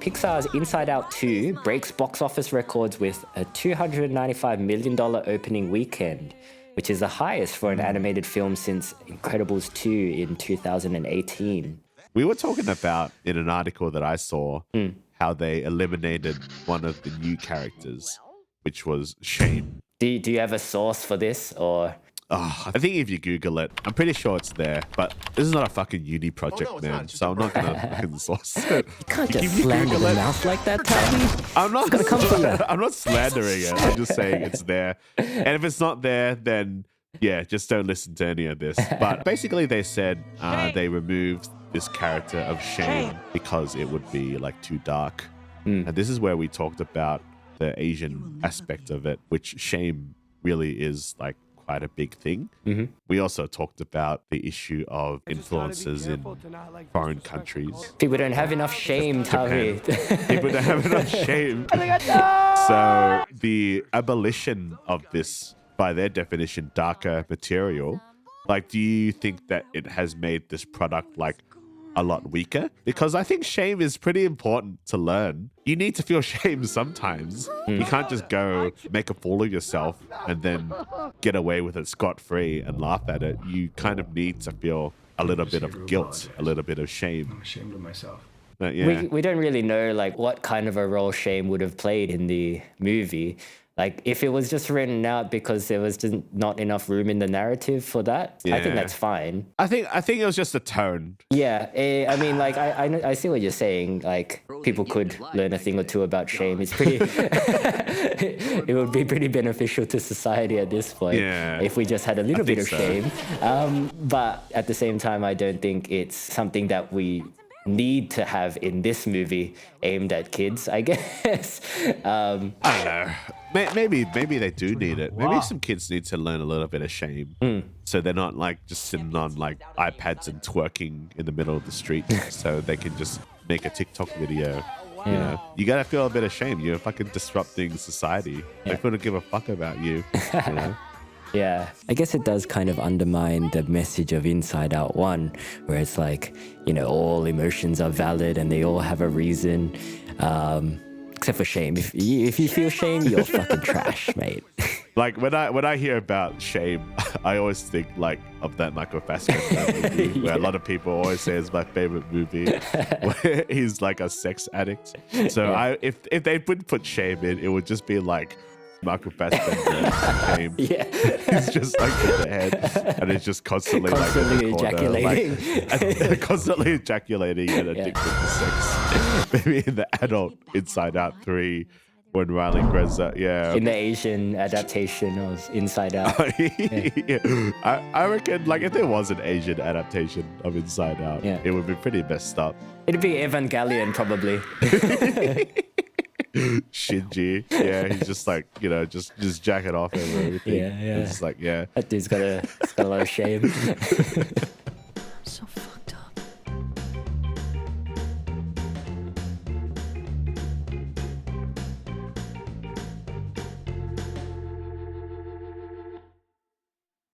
Pixar's Inside Out 2 breaks box office records with a $295 million opening weekend, which is the highest for an animated film since Incredibles 2 in 2018. We were talking about, in an article that I saw, how they eliminated one of the new characters, which was Shame. Do you have a source for this, or...? I think if you Google it, I'm pretty sure it's there, but this is not a fucking uni project, man, so I'm not going to fucking source it. You can't just slander the mouth like that, Tony. I'm not slandering it. I'm just saying it's there. And if it's not there, then, yeah, just don't listen to any of this. But basically they said they removed this character of Shame because it would be, like, too dark. And this is where we talked about the Asian aspect of it, which Shame really is, like, quite a big thing. We also talked about the issue of influences in foreign countries. People don't have enough shame, Tony. People don't have enough shame. So the abolition of this, by their definition, darker material, like, do you think that it has made this product, like, a lot weaker? Because I think shame is pretty important to learn. You need to feel shame sometimes. You can't just go make a fool of yourself and then get away with it scot-free and laugh at it. You kind of need to feel a little bit of guilt, a little bit of shame. I'm ashamed of myself. But yeah. We don't really know, like, what kind of a role shame would have played in the movie. Like, if it was just written out because there was just not enough room in the narrative for that, I think that's fine. I think it was just a tone. Yeah, I mean, like, I see what you're saying. Like, people could learn a thing or two about shame. It's pretty... it would be pretty beneficial to society at this point if we just had a little bit of shame. But at the same time, I don't think it's something that we need to have in this movie aimed at kids, I guess. I don't know. Maybe they do need it. Maybe some kids need to learn a little bit of shame, so they're not like just sitting on like iPads and twerking in the middle of the street, so they can just make a TikTok video. You know, you gotta feel a bit of shame. You're fucking disrupting society. People don't give a fuck about you. You know? Yeah, I guess it does kind of undermine the message of Inside Out 1, where it's like, you know, all emotions are valid and they all have a reason, except for shame. If you feel shame, you're fucking trash, mate. Like when I hear about shame, I always think like of that Michael Fassbender movie, where a lot of people always say it's my favorite movie, where he's like a sex addict. So if they would put shame in, it would just be like Michael Fassbender shame. He's just like in the head, and it's just constantly ejaculating, constantly ejaculating and addicted to sex. Maybe in the adult Inside Out 3, when Riley grows up, in the Asian adaptation of Inside Out. I reckon, like, if there was an Asian adaptation of Inside Out, it would be pretty messed up. It'd be Evangelion, probably. Shinji, he's just like, you know, just jacking off over everything. It's like, that dude's got a lot of shame.